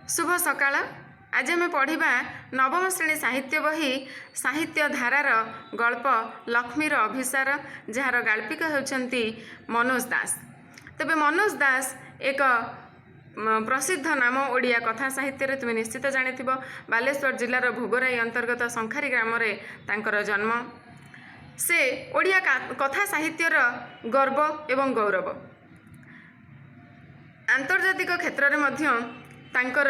शुभ सकाळ। आज आम पढ़ा नवम श्रेणी साहित्य बही साहित्य धारार गल्प लक्ष्मीर अभिसार, जार गाल्पिक होती मनोज दास। तेबे मनोज दास एक प्रसिद्ध नाम ओडिया कथा साहित्य तुम निश्चित जानिथिबो। बालेश्वर जिलार भोगराई अंतर्गत शंखारी ग्राम रे तांकर जन्म। से ओडिया कथा साहित्यर गर्व एवं गौरव। आंतर्जातिक क्षेत्र में मध्य तांकर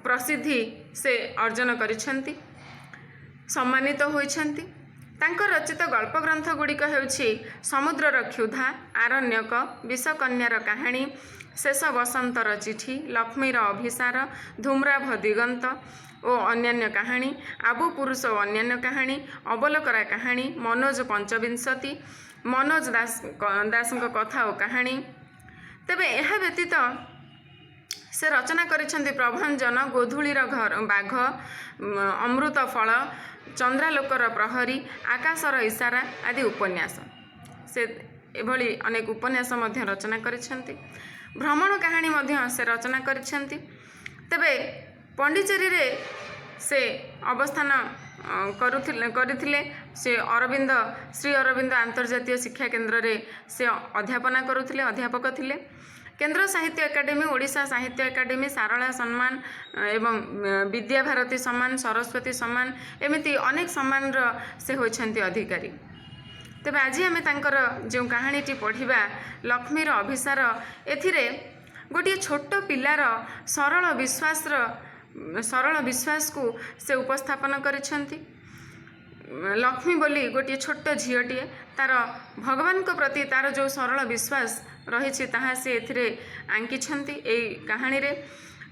प्रसिद्धि से अर्जन करिसेंती, सम्मानित होइछंती। तांकर रचित गल्प ग्रंथ गुड़िक हेउछि समुद्रर क्षुधा, आरण्यक, विषकन्यार कहानी, शेष बसंतर चिठी, लक्ष्मीर अभिसार, धूम्राभ दिगंत और अन्यान्य कहानी, आबु पुरुष और अन्यान्य कहानी, अबलकरा कहानी, मनोज पंचविंशति, मनोज दास कथा और कहानी। तेबे यह व्यतीत से रचना करिसेंती प्रभंजन, गोधूलीर घर बाघ, अमृत फल, चंद्रालोकर प्रहरी, आकाशर इशारा आदि उपन्यास। से एभली अनेक उपन्यास मध्य रचना करिसेंती। भ्रमण कहानी मध्य से रचना करिसेंती। तेबे पंडिचेरी रे से अवस्थान करुथिले। से अरविंद श्री अरविंद अंतर्जातीय शिक्षा केन्द्र रे से अध्यापना करुथिले, अध्यापक थिले। केन्द्र साहित्य एकाडेमी, ओडिशा साहित्य एकाडेमी, सारला सम्मान एवं विद्याभारती सम्मान, सरस्वती सम्मान एमिति अनेक सम्मान से होइछन्ति अधिकारी। तेबे आज आम तांकर जो कहानीटी पढ़िबा लक्ष्मीर अभिसार, एथिरे गोटे छोट पिलार सरल विश्वास को से उपस्थापन करिसेंति। लक्ष्मी बोली गोटे छोट झीटीए, तार भगवान को प्रति तार जो सरल विश्वास रही ताहा से एथिरे आंकिछंती। ए कहानी रे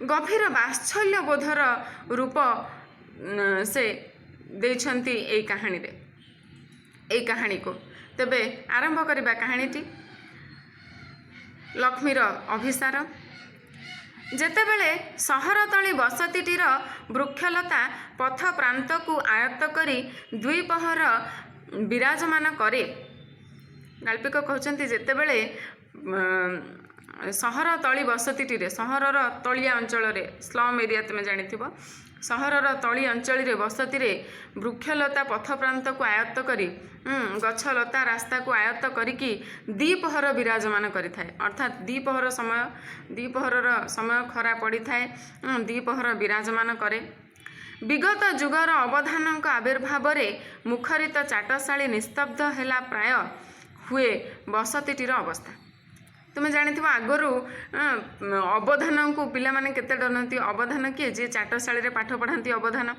गभीर वात्सल्य बोधर रूप से देइछंती ए कहानी रे, ए कहानी को। तेबे आरंभ करिबा कहानीटी लक्ष्मीर अभिसार। जेतेबेले सहरतली बसतीटीर वृक्षलता पथ प्रांत को आयत्त करी द्विपहर विराजमान करे। गाल्पिक कहते जेतेबेले सहर तली बसतीटीरे, सहरर तलिया अंचल रे, स्लम एरिया तुम जानिथिबो, सहरर तली अंचल रे बसती रे वृक्षलता पथ प्रांत को आयत्त करी, गछलता रास्ता को आयत्त करिकी द्विपहर विराजमान करिथाए। अर्थात द्विपहर समय खरा पड़ी थाए, द्विपहर विराजमान करे। विगत जुगर अवधानक आविर्भाव रे मुखरित चाटशाली निस्तब्ध हेला प्राय हुए बसतीटीर अवस्था। तुम जानिथिबो आगरू अवधान को पिला माने केते डरनती। अवधान किए जे चाटशाली रे पाठ पढ़ाती अवधान।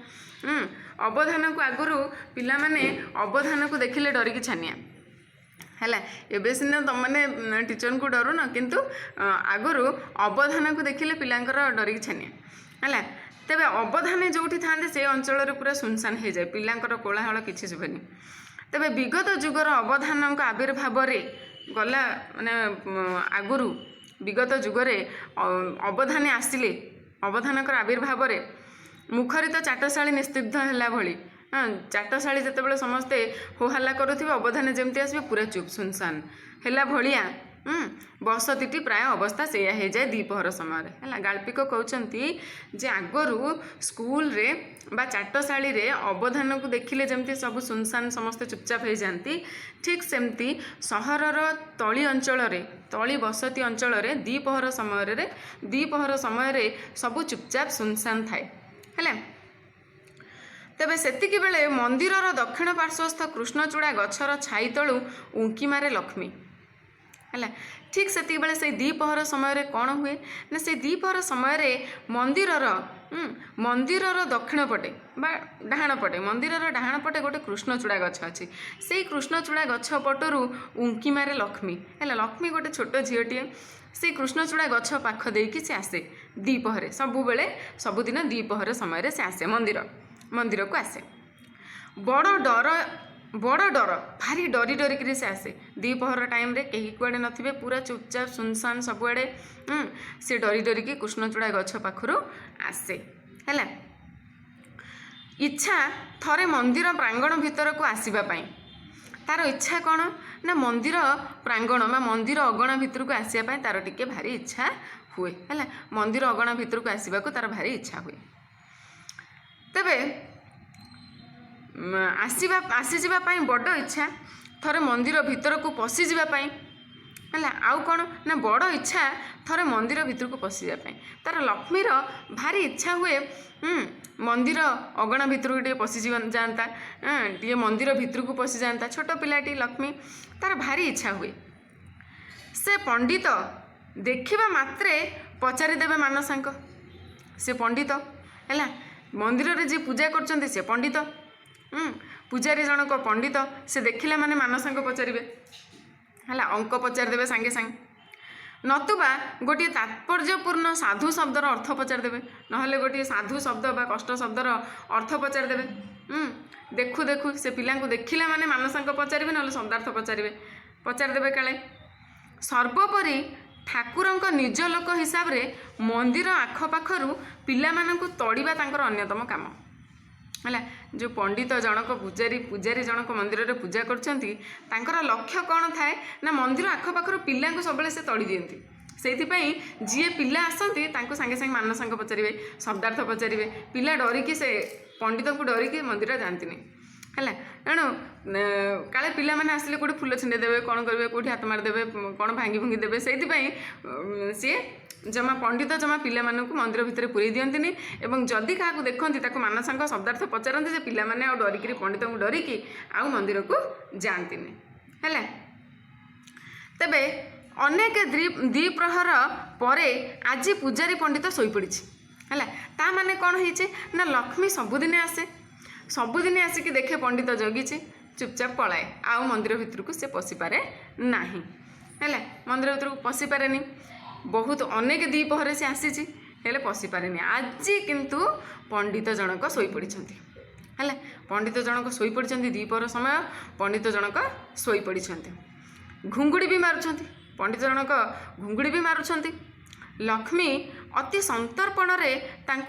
अवधान को आगरू पिला माने अवधान को देखिले डरिकी छानिया हैला। एबे सिना तमने टीचर को डरू न, किंतु आगरू अवधान को देखिले पिलांकर डरिकी छानिया हैला। तेबे अवधान जोठी थांदे से अंचल रे पूरा सुनसान हो जाए, पिलांकर कोलाहल किछि सुबेनी। तेबे विगत जुगर अवधान का आविर्भाव रे गला माने आगुरु विगत जुगरे अवधानी आसिले, अवधानकर आविर्भाव रे मुखरित चाटशाली निस्तब्ध हैला भली। चाटशाली जेतेबेले समस्ते होहल्ला करुथिबे, अवधानी जेमती आसबे पूरा चुप सुनसान हैला भलिया बसतीटी प्राय अवस्था से हो जाए द्विपहर समय है। गाल्पिक कहते जे आगरू स्कूल रे बा चाटशाली रे अवधान को देखिले जमती सब सुनसान समस्ते चुपचाप हो जाती, ठीक सेमती सहरर तली अंचल रे, तली बसती अंचल रे द्विपहर समय रे सब चुपचाप सुनसान थाए है। तेबे सेतिकी बेले मंदिरर दक्षिण पार्श्वस्थ कृष्णचूड़ा गछर छाई तलू उंकी मारे लक्ष्मी है। ठीक से बेले से द्विपहर समय कौन हुए ना, से द्विपहर समय मंदिरर दक्षिण पटे बा डाहाण पटे, मंदिरर डाहाण पटे गोटे कृष्णचूड़ा गछ अच्छी। से कृष्णचूड़ा गछ पटरू उंकी मारे लक्ष्मी है। लक्ष्मी गोटे छोट झीटीए, से कृष्णचूड़ा गछ पाख देकी से आसे द्विपहरे, सबुदिन द्विपहर समय से आसे मंदिर को आसे। बड़ डर भारी डरी डरिकी से आसे। द्विपहर टाइम रे कहीं कुआड़े नथिबे, पूरा चुपचाप सुनसान सबुआड़े। से डरी डरिकी कृष्णचूड़ा गछ पाखरू आसे है। इच्छा थरे मंदिर प्रांगण भितर को आसीबा पई, तार इच्छा कौन ना मंदिर प्रांगण बा मंदिर अगणा भितर को आसवाई तार टिके भारी इच्छा हुए है मंदिर अगणा भितर को आसवा को तार भारी इच्छा हुए तेबे आसीजा बड़ इच्छा थरे मंदिर भितर को पशि जावाई है आउ कौन ना बड़ इच्छा थरे मंदिर भितर को पशिजापी तार लक्ष्मीर भारी इच्छा हुए मंदिर अगणा भितर को टे पशि जाता टे मंदिर भितर को पशि जाता छोट पिलाटी लक्ष्मी तार भारी इच्छा हुए से पंडित देखा मात्रे पचारिदेवे मानसांक से पंडित है मंदिर रे जी पूजा करछन्ती से पंडित पूजारी जनक पंडित से देखिला माने मानसांक पचारिबे है अंक पचारिदेवे सांगे सांगे नतुबा गोटे तात्पर्यपूर्ण साधु शब्दर अर्थ पचारिदेवे नहले गोटे साधु शब्द बा कष्ट शब्दर अर्थ पचारिदेवे देखु देखु से पिला देखिला माने मानसांक पचारिबे नहले शब्दार्थ पचारिदेवे काले सर्वोपरि ठाकुरंक निज लोक हिसाब रे मंदिर आखपाखरु पिलामानंकु तोड़िबा तांकर अन्यतम काम है जो पंडित जनक पूजारी जनक मंदिर रे पूजा करछन्ती तांकर लक्ष्य कौन थाए ना मंदिर आखपाखर पिला सब से तड़ी दियंती से जी पिला आसती सांगे सांगे मानसांक पचारे शब्दार्थ पचारे पिला डरिकी से पंडित को डरिकी मंदिर जाती है तेणु काले पिला माने आसिले कोठी फूल छिंडे देवे कौन करेंगे कोठी हाथ मारिदेवे कौन भांगी भुंगी देवे से सी जमा पंडित जमा पिला मानकु मंदिर भितर पुरे दियंतिनी एवं जदि क्या देखती ताको मानसांक शब्दार्थ पचारती जे पिला माने आ डरिकी पंडित को डरिकी आउ मंदिर को जांतिनी है तेबे अनेक द्विप्रहर परे आज पूजारी पंडित शोई पड़ी है ता माने कौन होइछे ना लक्ष्मी सबुदिने आसे सबुदिने आसिक देखे पंडित जगिचे चुपचाप पलाए आउ मंदिर भितर को से पशिपारे नहीं है मंदिर भितर को पशिपारे बहुत अनेक द्विपहर से आसी हेले पशिपारे आज किंतु पंडित जनक शोई पड़ी है पंडित जनक शोई पड़ी द्विपहर समय पंडित जनक शोई पड़ी घुंगुड़ी भी मारुंट पंडित जनक घुंगुड़ी भी मारुंट लक्ष्मी अति संतर्पण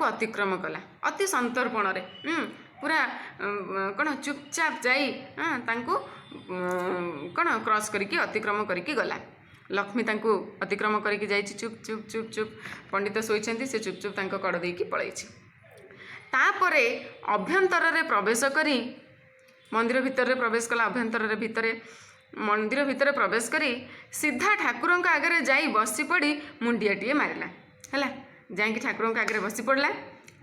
अतिक्रम कला अति संतर्पण पूरा कौन चुपचाप जाई कौन क्रॉस करके अतिक्रम करके गला लक्ष्मी तांको अतिक्रम करके जाइए चुप चुप चुप चुप पंडित शोइछन्ती से चुप चुप तांको कड़ देकी पळैछि तापरे अभ्यंतर रे प्रवेश करी मंदिर भितर रे प्रवेश कला अभ्यंतर रे भितरे मंदिर भितर प्रवेश करी सीधा ठाकुरों आगे जाई बसी पड़ी मुंडियाटीए मारिला है जाकि ठाकुरों आगे बसी पड़ला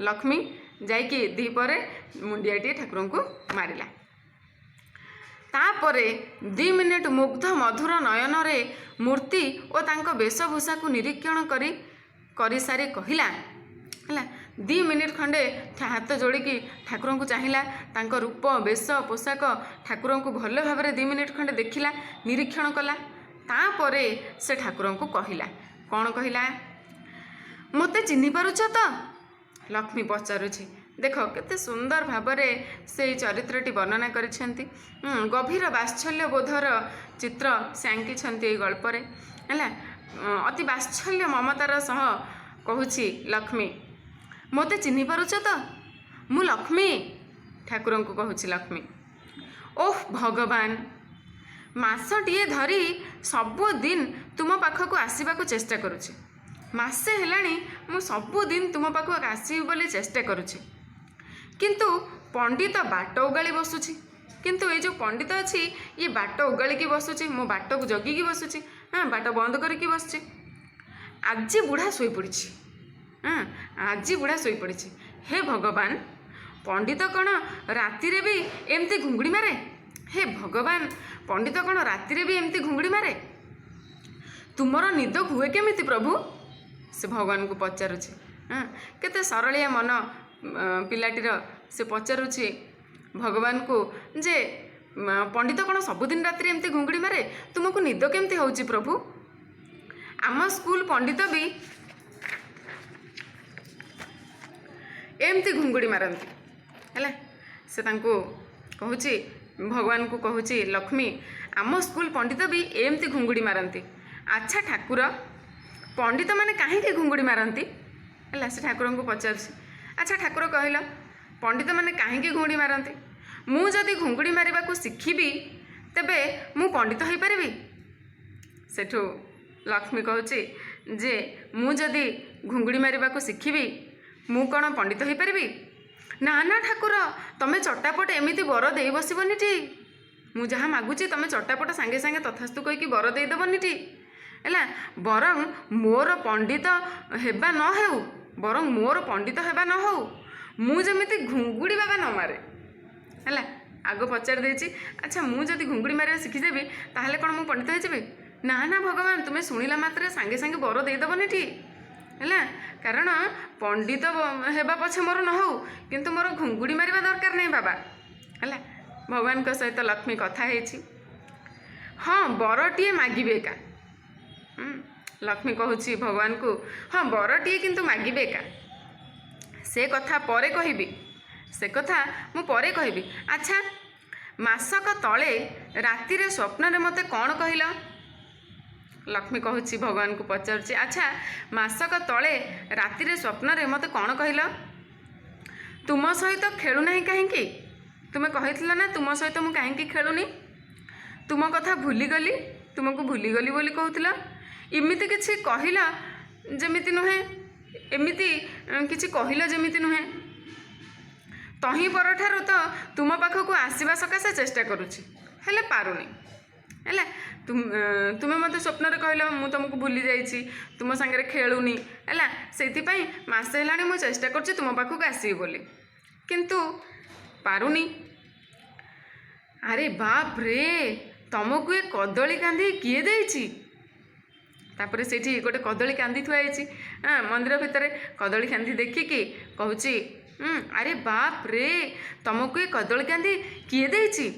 लक्ष्मी जाइकी दीपरे मुंडियाटीए ठाकुरों को मारिला तापरे 2 मिनिट मुग्ध मधुर नयन रे मूर्ति और तांको वेशभूषा को निरीक्षण करी सारी कहिला है 2 मिनिट खंडे हाथ जोड़िकी ठाकुरों को चाहिला तांको रूप वेश पोशाक ठाकुरों को भल भाव में 2 मिनिट खंडे देखिला निरीक्षण कला तापरे से ठाकुरों को कहिला कौन कहिला मते चिन्हि पारुछ तो लक्ष्मी पचारुछि देख केते सुंदर भावरे से चरित्रटी वर्णना करिसेंती गभीर वात्सल्य बोधर चित्र से आंकिछंती गल्परे है अति वात्सल्य ममतार सह कहूछि लक्ष्मी मते चिन्हि पारुछ तो मु लक्ष्मी ठाकुरों को कहूछि लक्ष्मी ओह भगवान मासटीए धरी सबुदिन तुम पाखक आसवा को चेष्टा करुछि मासे हेलाणी मु सबुदिन तुम पाखक आसबि बोली चेष्टा करुछि किंतु पंडित बाट उगाड़ी बसुछि किंतु ये जो पंडित अच्छी ये बाट उगाड़ी बसुछि मो बाट को जगिकी बसुछि हाँ बाट बंद करके बसुछि आज बुढ़ा शोई पड़ी हाँ आज बुढ़ा शोई पड़ी हे भगवान पंडित कौन राति रे भी एमती घुंगुड़ी मारे हे भगवान पंडित कौन राति रे भी एमती घुंगुड़ी मारे तुमर निद हुए केमिति प्रभु से भगवान को पचारुछि हाँ केते सरलिया मन पिलाटीर से पचारुछि भगवान को जे पंडित कौन सबुदिन राति एमती घुंगुड़ी मारे तुमको निद केमती होउछि प्रभु आम स्कूल पंडित भी एमती घुंगुड़ी मारती है से तांको कहूछि भगवान को कहूछि लक्ष्मी आम स्कूल पंडित भी एमती घुंगुड़ी मारती अच्छा ठाकुर पंडित माने कहीं घुंगुड़ी मारती है से ठाकुर को पचार अच्छा ठाकुर कहल पंडित माने कहीं घुंगुड़ी मारती मु जदि घुंगुड़ी मारिबा को शिखिबी तेबे मु पंडित हो पारिबी। सेठू लक्ष्मी कहूची जे मु जदि घुंगुड़ी मारिबाकू शिखिबी मु कौन पंडित हो पारिबी। ना ना ठाकुर तमे चटापट एमिति बर दे बसबनी टी मु जहाँ मागुची तमे चटापट सांगे सांगे तथास्तु कहीकि बर देदेबनी टी है। बरं मोर पंडित हेबा न हेउ बरं मोर पंडित हेबा न हो मु जमिति घुंगुड़ी बाबा न मारे है। आग पचार देछि अच्छा मु जदि घुंगुड़ी मारिया शिखिदेबी ताहले कौन मु पंडित हो जाबी। ना ना भगवान तुमे शुणिला मात्रे सांगे सांगे बर देदेबनी टी है। कारण पंडित हेबा पछे मोर न हो किंतु मोर घुंगुड़ी मारिबा दरकार नहीं बाबा है। भगवान को सहित लक्ष्मी कथा हेछि। हाँ बरटीए मागिबे का लक्ष्मी कहूची भगवान को हाँ बरटीए किंतु मागिबे का से कथा परे कहबी से कथा मु परे कहबी। अच्छा मासक तले राति रे स्वप्न रे मते कौन कहला। लक्ष्मी कहूची भगवान को पचारुची अच्छा मासक तले राति रे स्वप्न रे मते कौन कहला। तुम सहित खेलु नहीं कहीं तुमे कहिथिला ना तुम सहित मु कहीं खेलुनी तुम कथा भूलीगली तुमको भूलीगली बोली कहूथिला। इमिति किछि कहिला जेमिति नुहे एमिति किछि कहिला जेमिति नुहे तही परठारु तो तुम पाखकू आसीबा सकाशे चेष्टा करुछि हेले पारुनी है। तुमे मते स्वप्न रे कहला मु तुमको भूली जाइछि तुम संगे खेलुनी है सेथिपाई मासे हेलाणी मु चेष्टा करछि तुम पाखकू आसीबी बोली किंतु पारुनी। अरे बाप रे तुमको ये कदली कांदी किए देइछि। तापर सेठी गोटे कदली कांदी थुआइछि मंदिर भितर कदली कांदी देखिकी कहूची अरे बाप रे तुमको ये कदली कांदी किए देइछि।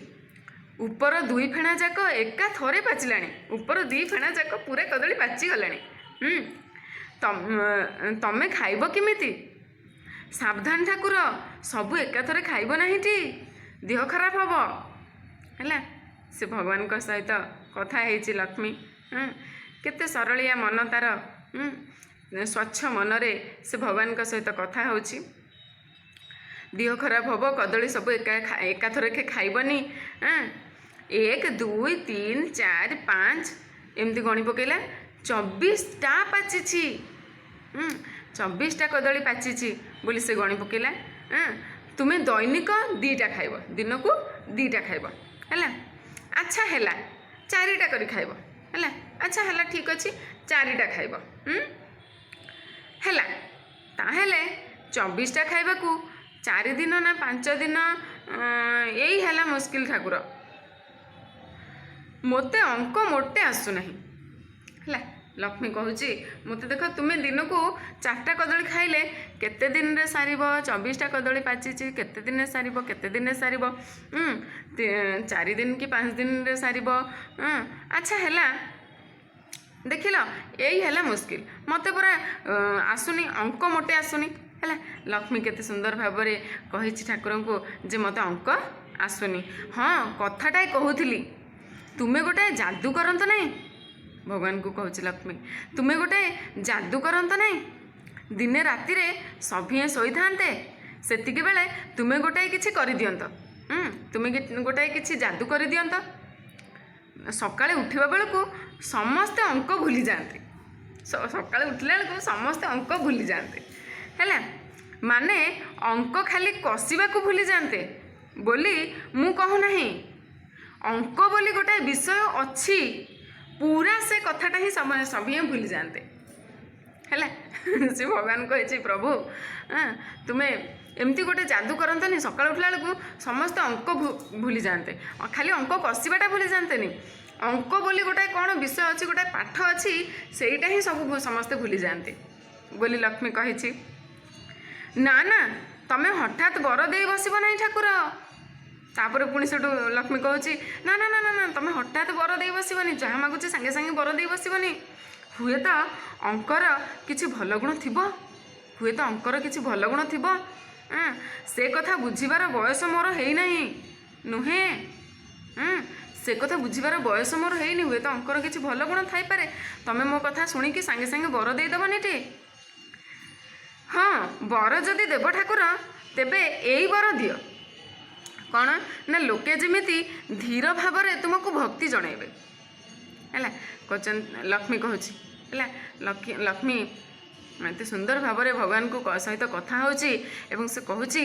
ऊपर दुई फेणा जाक एका थरे पाचिलाणी ऊपर दुई फेणा जाक पूरा कदली पाची गलाणी। तमे खाइब किमिति सावधान ठाकुर सबू एका थरे खाइब नाही टी देह खराब हब है। से भगवान को सहित कथा हेछि लक्ष्मी केते सरलिया मन तार स्वच्छ मनरे से भगवान को सहित कथा होछि। देह खराब हब कदली सब एका थरके खाइबनी 1 2 3 4 5 एमती गणी पकेला 24टा पाचिछि 24टा कदली पाचिछि बोली से गणी पकेला। तुमे दैनिक 2टा खाइब दिन को 2टा खाइब है। अच्छा हैला 4टा करी खाइब है। अच्छा हैला ठीक अच्छे 4टा खाइब हैला ताहेले 24टा खाइबा को 4 दिन ना 5 दिन यही हैला मुस्किल ठाकुर मोते अंक मोटे आसु नहीं है। लक्ष्मी कहूची मत देख तुम्हें दिन को 4टा कदली खाइले केते दिन रे सारिब 24टा कदली पाचिची केते दिन रे सारिब केते दिन रे सारिब 4 दिन कि 5 दिन रे सारिब। अच्छा हैला देखिल यही हैला मुस्किल मते पूरा आसुनी अंक मोटे आसुनी है। लक्ष्मी केते सुंदर भाव में कही ठाकुर को जे मते अंक आसुनी। हाँ कथाटा कहूली तुमे गोटे जादू करंत नहीं भगवान को कहूँ लक्ष्मी तुमे गोटे जादू करंत नहीं दिने राति रे सभिए शोई थांते सेतिके बेले तुमे गोटाए किछि करि दियंत तुमे गोटाए किछि जादू करि दियंत सकाळे उठिबा बेलକୁ समस्त अंक भूली जाते सकाळे उठिला बेलକୁ समस्त अंक भूली जाते हैला माने अंक खाली कसिबा को भूली जाते बोली मु कहू नहीं अंक बोली गोटाए विषय अच्छी पूरा से कथाटा ही सभी भूली जाते है। से भगवान कही प्रभु तुम्हें एमती गोटे जादू करंतनी सकाळ उठला बेलକୁ समस्त अंक भूली जाते खाली अंक कसिबाटा भूली जाते नहीं अंक बोली गोटाए कौन विषय अच्छी गोटाए पाठ अच्छी सेटा ही सब समस्ते भूली जाते बोली लक्ष्मी कही। ना ना तमें हठात बर दे बसब नहीं ठाकुर तापर पुणी से लक्ष्मी कहूँ ना ना ना ना ना तुम हठात बर दे बसबनी जहाँ मागुचे सांगे सांगे बर दे बसबनी हुए तो अंकर किसी भल गुण थी हुए तो अंकर किसी भल गुण थी से कथा बुझीबार बयस मोर है नहीं नुहे से कथा बुझीबार बयस मोर है हुए तो अंकर किसी भल गुण थाई पारे तमें मो कथा शुणिकी सांगे सांगे बर देदेबनी टी। हाँ बर जदि देव ठाकुर तेबे एई बर दियो କ'ଣ ନା ଲୋକେ ଯେମିତି ଧୀର ଭାବରେ ତୁମକୁ ଭକ୍ତି ଜଣାଇବେ ହେଲା। ଲକ୍ଷ୍ମୀ କହୁଛି ହେଲା, ଲକ୍ଷ୍ମୀ ଏତେ ସୁନ୍ଦର ଭାବରେ ଭଗବାନଙ୍କୁ ସହିତ କଥା ହେଉଛି ଏବଂ ସେ କହୁଛି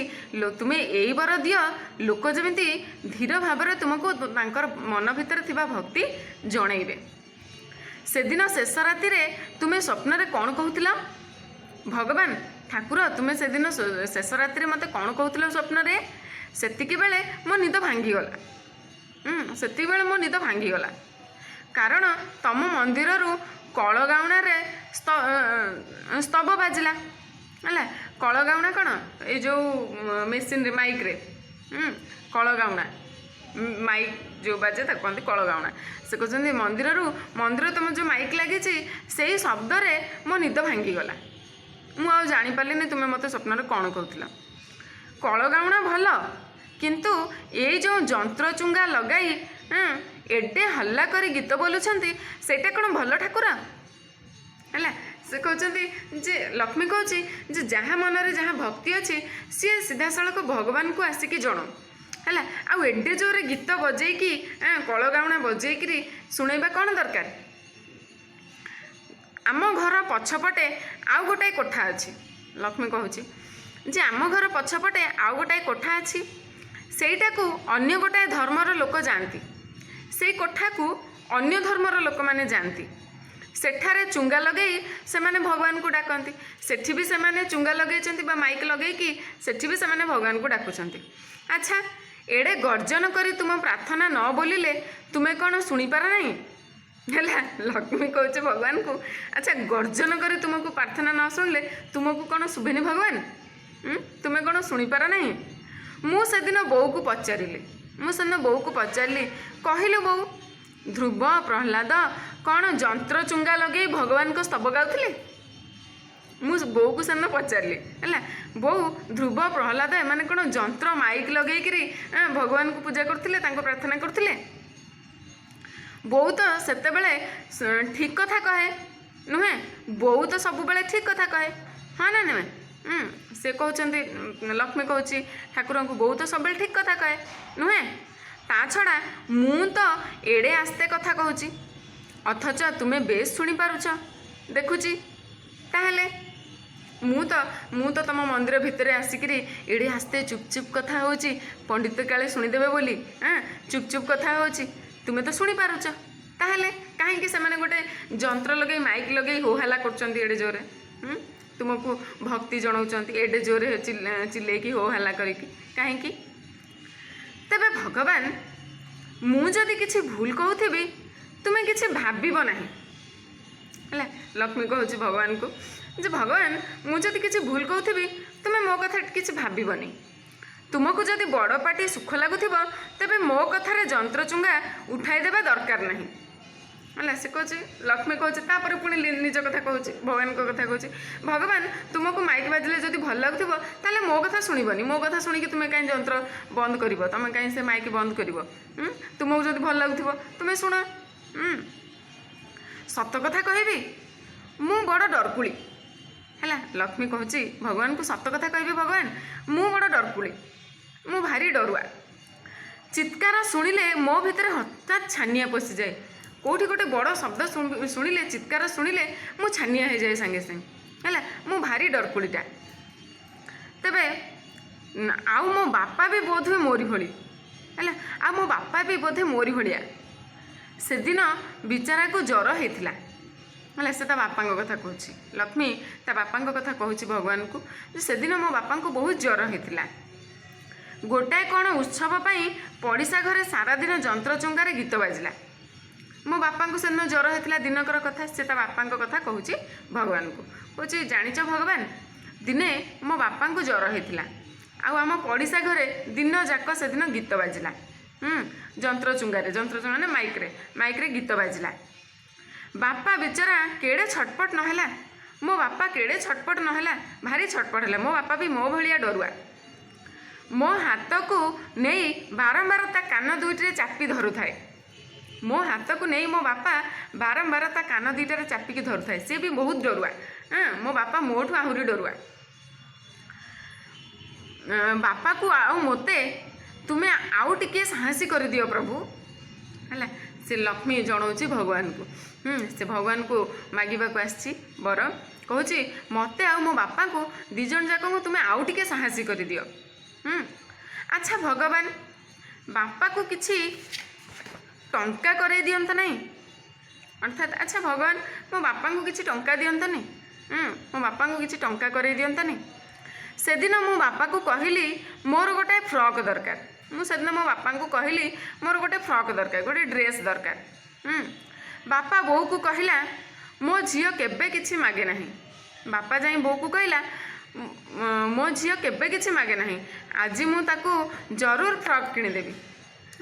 ତୁମେ ଏଇ ବର ଦିଅ ଲୋକ ଯେମିତି ଧୀର ଭାବରେ ତୁମକୁ ତାଙ୍କର ମନ ଭିତରେ ଥିବା ଭକ୍ତି ଜଣାଇବେ। ସେଦିନ ଶେଷ ରାତିରେ ତୁମେ ସ୍ୱପ୍ନରେ କ'ଣ କହୁଥିଲ? ଭଗବାନ ଠାକୁର ତୁମେ ସେଦିନ ଶେଷ ରାତିରେ ମୋତେ କ'ଣ କହୁଥିଲ ସ୍ୱପ୍ନରେ? ସେତିକି ବେଳେ ମୋ ନିଦ ଭାଙ୍ଗିଗଲା। ସେତିକିବେଳେ ମୋ ନିଦ ଭାଙ୍ଗିଗଲା, କାରଣ ତମ ମନ୍ଦିରରୁ କଳଗାଉଣାରେ ସ୍ତବ ବାଜିଲା ହେଲା। କଳଗାଉଣା କ'ଣ? ଏଇ ଯେଉଁ ମେସିନ୍ରେ ମାଇକ୍ରେ କଳଗାଉଣା, ମାଇକ୍ ଯେଉଁ ବାଜେ ତାକୁ କହନ୍ତି କଳଗାଉଣା। ସେ କହୁଛନ୍ତି ମନ୍ଦିର ତୁମ ଯେଉଁ ମାଇକ୍ ଲାଗିଛି ସେଇ ଶବ୍ଦରେ ମୋ ନିଦ ଭାଙ୍ଗିଗଲା। ମୁଁ ଆଉ ଜାଣିପାରିଲିନି ତୁମେ ମୋତେ ସ୍ୱପ୍ନରେ କ'ଣ କହୁଥିଲ। କଳଗାଉଣା ଭଲ, କିନ୍ତୁ ଏଇ ଯେଉଁ ଯନ୍ତ୍ରଚୁଙ୍ଗା ଲଗାଇ ଏଡ଼େ ହଲ୍ଲା କରି ଗୀତ ବୋଲୁଛନ୍ତି ସେଇଟା କ'ଣ ଭଲ ଠାକୁର ହେଲା। ସେ କହୁଛନ୍ତି ଯେ ଲକ୍ଷ୍ମୀ କହୁଛି ଯେ ଯାହା ମନରେ ଯାହା ଭକ୍ତି ଅଛି ସିଏ ସିଧାସଳଖ ଭଗବାନଙ୍କୁ ଆସିକି ଜଣାଉ ହେଲା। ଆଉ ଏଡ଼େ ଜୋରରେ ଗୀତ ବଜେଇକି କଳଗାଉଣା ବଜେଇକିରି ଶୁଣେଇବା କ'ଣ ଦରକାର? ଆମ ଘର ପଛପଟେ ଆଉ ଗୋଟାଏ କୋଠା ଅଛି। ଲକ୍ଷ୍ମୀ କହୁଛି ଯେ ଆମ ଘର ପଛପଟେ ଆଉ ଗୋଟାଏ କୋଠା ଅଛି, ସେଇଟାକୁ ଅନ୍ୟ ଗୋଟାଏ ଧର୍ମର ଲୋକ ଯାଆନ୍ତି, ସେଇ କୋଠାକୁ ଅନ୍ୟ ଧର୍ମର ଲୋକମାନେ ଯାଆନ୍ତି। ସେଠାରେ ଚୁଙ୍ଗା ଲଗେଇ ସେମାନେ ଭଗବାନଙ୍କୁ ଡାକନ୍ତି। ସେଠି ବି ସେମାନେ ଚୁଙ୍ଗା ଲଗେଇଛନ୍ତି ବା ମାଇକ୍ ଲଗେଇକି ସେଠି ବି ସେମାନେ ଭଗବାନଙ୍କୁ ଡାକୁଛନ୍ତି। ଆଚ୍ଛା, ଏଡ଼େ ଗର୍ଜନ କରି ତୁମ ପ୍ରାର୍ଥନା ନ ବୋଲିଲେ ତୁମେ କ'ଣ ଶୁଣିପାର ନାହିଁ ହେଲା। ଲକ୍ଷ୍ମୀ କହୁଛି ଭଗବାନଙ୍କୁ, ଆଚ୍ଛା ଗର୍ଜନ କରି ତୁମକୁ ପ୍ରାର୍ଥନା ନ ଶୁଣିଲେ ତୁମକୁ କ'ଣ ଶୁଭେନି ଭଗବାନ? ତୁମେ କ'ଣ ଶୁଣିପାର ନାହିଁ? ମୁଁ ସେଦିନ ବୋଉକୁ ପଚାରିଲି, କହିଲୁ ବୋଉ ଧ୍ରୁବ ପ୍ରହ୍ଲାଦ କ'ଣ ଯନ୍ତ୍ରଚୁଙ୍ଗା ଲଗେଇ ଭଗବାନଙ୍କ ସ୍ତବ ଗାଉଥିଲେ? ମୁଁ ବୋଉକୁ ସେଦିନ ପଚାରିଲି ହେଲା, ବୋଉ ଧ୍ରୁବ ପ୍ରହ୍ଲାଦ ଏମାନେ କ'ଣ ଯନ୍ତ୍ର ମାଇକ୍ ଲଗେଇକିରି ଭଗବାନଙ୍କୁ ପୂଜା କରୁଥିଲେ, ତାଙ୍କୁ ପ୍ରାର୍ଥନା କରୁଥିଲେ? ବୋଉ ତ ସେତେବେଳେ ଠିକ୍ କଥା କହେ ନୁହେଁ? ବୋଉ ତ ସବୁବେଳେ ଠିକ୍ କଥା କହେ, ହଁ ନା ନୁହେଁ? ସେ କହୁଛନ୍ତି, ଲକ୍ଷ୍ମୀ କହୁଛି ଠାକୁରଙ୍କୁ ବୋଉ ତ ସବୁବେଳେ ଠିକ୍ କଥା କହେ ନୁହେଁ? ତା ଛଡ଼ା ମୁଁ ତ ଏଡ଼େ ଆସ୍ତେ କଥା କହୁଛି ଅଥଚ ତୁମେ ବେଶ୍ ଶୁଣିପାରୁଛ ଦେଖୁଛି। ତାହେଲେ ମୁଁ ତ ତମ ମନ୍ଦିର ଭିତରେ ଆସିକିରି ଏଡ଼େ ଆସ୍ତେ ଚୁପଚୁପ୍ କଥା ହେଉଛି, ପଣ୍ଡିତ କାଳେ ଶୁଣିଦେବେ ବୋଲି ଚୁପଚୁପ୍ କଥା ହେଉଛି, ତୁମେ ତ ଶୁଣିପାରୁଛ। ତାହେଲେ କାହିଁକି ସେମାନେ ଗୋଟେ ଯନ୍ତ୍ର ଲଗେଇ ମାଇକ୍ ଲଗେଇ ହୋ ହାଲା କରୁଛନ୍ତି ଏଡ଼େ ଜୋରେ? ତୁମକୁ ଭକ୍ତି ଜଣାଉଛନ୍ତି ଏଡ଼େ ଜୋରେ ଚିଲେଇକି ହୋ ହାଲା କରିକି, କାହିଁକି? ତେବେ ଭଗବାନ ମୁଁ ଯଦି କିଛି ଭୁଲ କହୁଥିବି ତୁମେ କିଛି ଭାବିବ ନାହିଁ ହେଲା। ଲକ୍ଷ୍ମୀ କହୁଛି ଭଗବାନଙ୍କୁ ଯେ ଭଗବାନ ମୁଁ ଯଦି କିଛି ଭୁଲ କହୁଥିବି ତୁମେ ମୋ କଥା କିଛି ଭାବିବନି। ତୁମକୁ ଯଦି ବଡ଼ ପାଟି ସୁଖ ଲାଗୁଥିବ ତେବେ ମୋ କଥାରେ ଯନ୍ତ୍ରଚୁଙ୍ଗା ଉଠାଇ ଦେବା ଦରକାର ନାହିଁ ହେଲା। ସେ କହୁଛି, ଲକ୍ଷ୍ମୀ କହୁଛି, ତାପରେ ପୁଣି ନିଜ କଥା କହୁଛି, ଭଗବାନଙ୍କ କଥା କହୁଛି, ଭଗବାନ ତୁମକୁ ମାଇକ୍ ବାଜିଲେ ଯଦି ଭଲ ଲାଗୁଥିବ ତାହେଲେ ମୋ କଥା ଶୁଣିବନି। ମୋ କଥା ଶୁଣିକି ତୁମେ କାହିଁ ଯନ୍ତ୍ର ବନ୍ଦ କରିବ? ତୁମେ କାହିଁ ସେ ମାଇକ୍ ବନ୍ଦ କରିବ? ତୁମକୁ ଯଦି ଭଲ ଲାଗୁଥିବ ତୁମେ ଶୁଣ। ସତ କଥା କହିବି, ମୁଁ ବଡ଼ ଡରକୁଳି ହେଲା। ଲକ୍ଷ୍ମୀ କହୁଛି ଭଗବାନଙ୍କୁ, ସତ କଥା କହିବି ଭଗବାନ, ମୁଁ ବଡ଼ ଡରକୁଳି, ମୁଁ ଭାରି ଡରୁଆ। ଚିତ୍କାର ଶୁଣିଲେ ମୋ ଭିତରେ ହଠାତ୍ ଛାନିଆ ପଶିଯାଏ। କେଉଁଠି ଗୋଟେ ବଡ଼ ଶବ୍ଦ ଶୁଣିଲେ, ଚିତ୍କାର ଶୁଣିଲେ ମୁଁ ଛାନିଆ ହେଇଯାଏ ସାଙ୍ଗେ ସାଙ୍ଗେ ହେଲା। ମୁଁ ଭାରି ଡରକୁଳିଟା। ତେବେ ଆଉ ମୋ ବାପା ବି ବୋଧହୁଏ ମୋରି ଭଳି ହେଲା। ଆଉ ମୋ ବାପା ବି ବୋଧେ ମୋରି ଭଳିଆ। ସେଦିନ ବିଚାରାକୁ ଜ୍ୱର ହେଇଥିଲା ହେଲା। ସେ ତା ବାପାଙ୍କ କଥା କହୁଛି, ଲକ୍ଷ୍ମୀ ତା ବାପାଙ୍କ କଥା କହୁଛି ଭଗବାନଙ୍କୁ ଯେ ସେଦିନ ମୋ ବାପାଙ୍କୁ ବହୁତ ଜ୍ୱର ହେଇଥିଲା। ଗୋଟାଏ କ'ଣ ଉତ୍ସବ ପାଇଁ ପଡ଼ିଶା ଘରେ ସାରାଦିନ ଯନ୍ତ୍ରଚୁଙ୍ଗାରେ ଗୀତ ବାଜିଲା। ମୋ ବାପାଙ୍କୁ ସେଦିନ ଜ୍ୱର ହେଇଥିଲା ଦିନକର କଥା। ସେ ତା ବାପାଙ୍କ କଥା କହୁଛି ଭଗବାନଙ୍କୁ, କହୁଛି ଜାଣିଛ ଭଗବାନ, ଦିନେ ମୋ ବାପାଙ୍କୁ ଜ୍ୱର ହେଇଥିଲା, ଆଉ ଆମ ପଡ଼ିଶା ଘରେ ଦିନ ଯାକ ସେଦିନ ଗୀତ ବାଜିଲା। ଯନ୍ତ୍ରଚୁଙ୍ଗାରେ ମାନେ ମାଇକ୍ରେ ଗୀତ ବାଜିଲା। ବାପା ବିଚରା କେଡ଼େ ଛଟପଟ ନହେଲା। ମୋ ବାପା କେଡ଼େ ଛଟପଟ ନହେଲା, ଭାରି ଛଟପଟ ହେଲା। ମୋ ବାପା ବି ମୋ ଭଳିଆ ଡରୁଆ। ମୋ ହାତକୁ ନେଇ ବାରମ୍ବାର ତା କାନ ଦୁଇଟିରେ ଚାପି ଧରୁଥାଏ। ମୋ ହାତକୁ ନେଇ ମୋ ବାପା ବାରମ୍ବାର ତା କାନ ଦୁଇଟାରେ ଚାପିକି ଧରୁଥାଏ। ସେ ବି ବହୁତ ଡରୁଆ। ମୋ ବାପା ମୋଠୁ ଆହୁରି ଡରୁଆ। ବାପାକୁ ଆଉ ମୋତେ तुमे आउ टिके साहसी कर दियो प्रभु है। से लक्ष्मी जनाऊँच भगवान को से भगवान को मागिबा को आसी बर कहूँ मते आ मो बापा को दिज जाक को तुमे आउ टिके साहसी कर दियो। अच्छा भगवान बापा को किछि टंका करे दियंत नहीं अर्थात अच्छा भगवान मो बापा को किछि टंका दियंत नहीं मो बापा को किछि टंका करे दियंत नहीं। से दिन मो बापा को कहली मोर गोटे फ्रॉक दरकार मुझे मो बापा को कहली मोर गोटे फ्रॉक दरकार गोटे ड्रेस दरकार। बापा बो को कहला मो झील केबे किछि मागे नहीं। बापा जाई बो को कहला मो झील केबे किछि मागे नहीं आज मु ताकू जरूर फ्रॉक किनिदेवी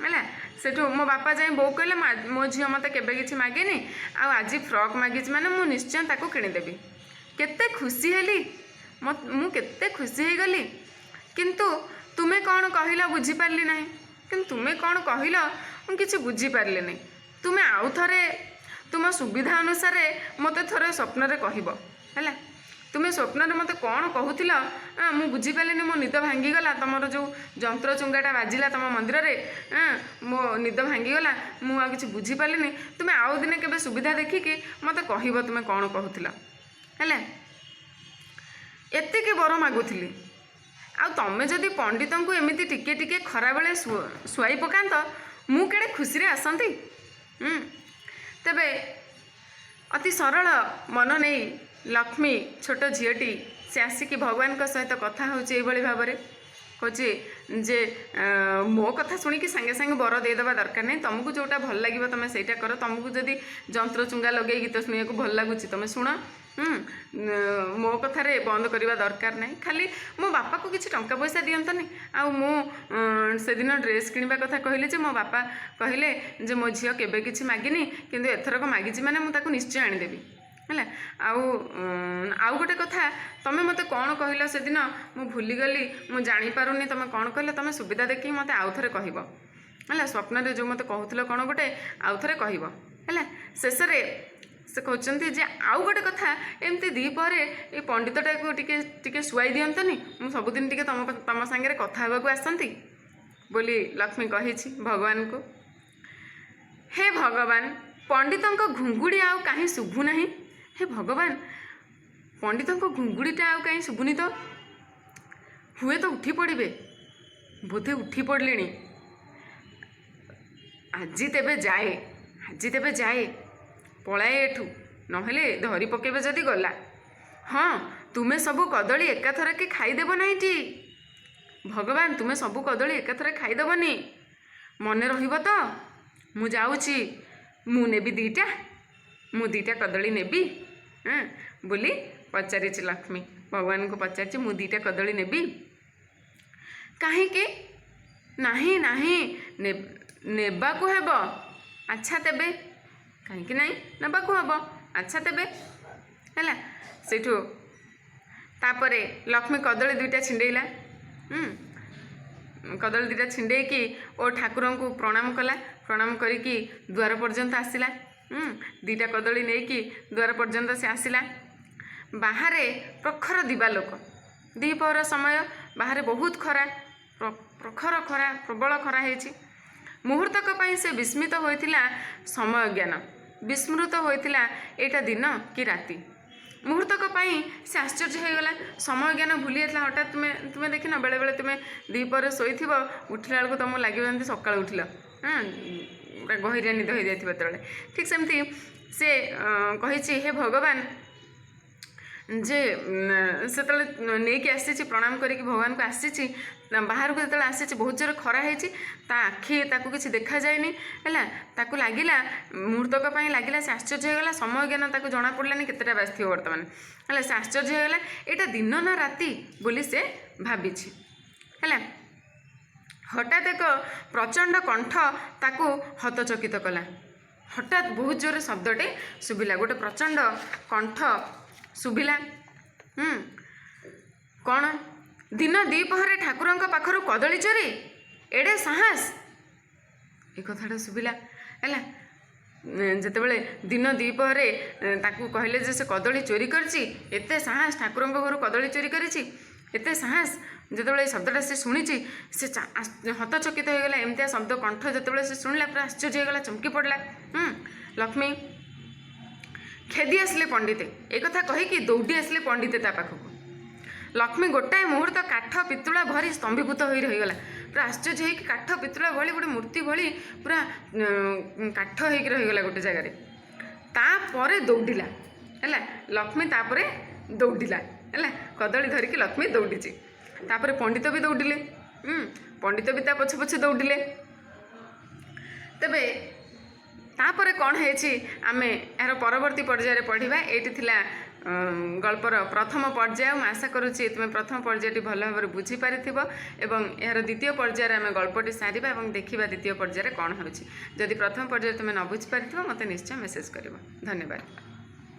है। सेठू मो बापा जाई बो कहले मो झील मत केबे किछि मागेनी आज फ्रॉक मागिछि माने मु निश्चय ताकू किनिदेवी। केते खुशी हेली मु केते खुशी हो गली किंतु तुमे कौन कहल बुझीपारे ना कि तुमे कौन कहल मुझे बुझीपारे नहीं। तुमे आउ थे तुम सुविधा अनुसार मत थे स्वप्न कह है। तुम्हें स्वप्न मत कौन कहूल मु बुझीपारे मो निद भांगीगला तुम जो जंत्र चुंगाटा बाजिला तुम मंदिर में मो निद भांगीगला मुझे किसी बुझीपारे। तुम्हें आउ दिने केबे सुविधा देखिकी मत कह तुम्हें कौन कहूल है। एतिकी बर मागुली आ तमें जदि पंडित को एमती टिके टिके खरा बेले शुआई पकात मु केड़े खुशी आसती। तेबे अति सरल मन नहीं लक्ष्मी छोट झीटी से आसिकी भगवान सहित कथा होची भाव में कहूँ जे मो कथा शुणिकी सांगे सांगे बर देदेवा दरकार नहीं। तुमको जोटा भल लगे तुम से कर तुमको जदि जंत्र चुंगा लगे गीत शुणा भल लगुच तुम शुण मो कथारे बंद करवा दरकार नहीं। खाली मो बापा को किसी टंका पैसा दियंतनी से दिन ड्रेस किणवा कथा कहले जे मो बापा कहले जे मो झील केबे किछि मागिनी किंतु एथरक मागिछि माने मु ताको निश्चय आनीदेवी है। आउ गोटे कथा तुम मत कौन कहल से दिन मु भूलीगली मु जापारुनी तुम कौन कहल तुम सुविधा देखी मत आउ थे कह है। स्वप्न जो मत कहूल कौन गोटे आउ थे कह है। शेष से कहते जे आउ गोटे कथा एमती दीपर ये पंडितटा को टिके शुआई दियंतनी मु सबुदिन टिके तुम सांगे कथा होगा आसती बोली लक्ष्मी कही भगवान को। हे भगवान पंडितों घुंगुड़ी आउ कहीं शुभु नहीं। हे भगवान पंडितों घुंगुड़ीटा आउ कहीं शुभुनी तो हुए तो उठी पड़े बोधे उठी पड़े आज तेबे जाए पलाए एठू नहले धरी पकेबे जदि गला। हाँ तुम्हें सबू कदली एकाथर के खाईदेव नाईटी भगवान तुम्हें सबू कदली एकाथर खाईदेवनी मन रहिबो तो मु जाऊची मु नेबी दीटा कदली नेबी बोली पचारि लक्ष्मी भगवान को पचारि मु दीटा कदली नेबी कहीं नहीं नहीं नेबा को हेबो। अच्छा तेबे कहीं नहीं नबा को हम अच्छा तेबे है। सेठू तापरे लक्ष्मी कदली दुईटा छिंडेला कदली दुईटा छिंडेकी और ठाकुर को प्रणाम कला प्रणाम करिकी द्वार पर्यंत आसला दीटा कदली नहीं द्वार पर्यंत से आसला। बाहर प्रखर दिवालोक दीपहर समय बाहर बहुत खरा प्रखर खरा प्रबल खरा है। मुहूर्तक से विस्मित होता समय ज्ञान विस्मृत होता एटा दिन कि राति मुहूर्तक से आश्चर्य हो गला समय ज्ञान भूली जाता। हठात तुम्हें देख न बेले बेले तुम्हें दीपर शोथ उठला बेलू तुमको लगे सका उठल गहिरिया निद हो जाते ठीक सेमती से कही हे भगवान जे से नहीं आसी प्रणाम करके भगवान को आसी बाहर को जो आसी बहुत जोर खरा है आखि ताकू किसी देखा जाएनी है ताकू लगिला मुहूर्तक लगिला से आश्चर्य होगा समय ज्ञान ताकू जना पड़लानी केतेटा बाजि बर्तमान है से आश्चर्य होगा यहाँ दिन ना राति बोली से भावी है। हठात एक प्रचंड कंठ ताकू हतचकित कला हठात बहुत जोर शब्दटे शुभिला गोटे प्रचंड कंठ शुभिला कौन दिन दीपहर ठाकुर पाखर कदली चोरी एडे साहस ए कथाटा शुभिला है। जितेबले दिन दीपहर ताकू कहले जे से कदली चोरी करछि एते साहस ठाकुर घर कदली चोरी करिछि एते साहस जितेबाला शब्दटा से शुणी से हतचकित हो गला। एमती शब्द कंठ जितेबाला से शुणिला पूरा आश्चर्य होगा, चमकी पड़ा। लक्ष्मी खेदी आसले पंडिते एक कथा कहीकि दौड़ी आसले पंडिते ता पाखक। लक्ष्मी गोटाए मुहूर्त काठ पितुला भरी स्तंभीभूत हो रहीगला, पूरा आश्चर्य हो काठ पितुला भली गोटे मूर्ति भली पूरा काठ हो रहीगला गोटे जगार। तापर दौड़िला है लक्ष्मी, तापर दौड़िला है कदली धरिकी लक्ष्मी दौड़ी। तापर पंडित भी दौड़िले, पंडित भी ता पछे पछे दौड़िले। तेबे तापर कौन है आमे यार परवर्ती पर्यायर पढ़ा। ये थिला गल्पर प्रथम पर्याय। मैं आशा करुँची तुम प्रथम पर्यायटी भल भाव बुझीपार एवं यार द्वितीय पर्यायर आम गल्पटी सारिबा और देखा द्वितीय पर्यायर कौन हो। जदि प्रथम पर्याय तुम न बुझीपार मत निश्चय मेसेज कर। धन्यवाद।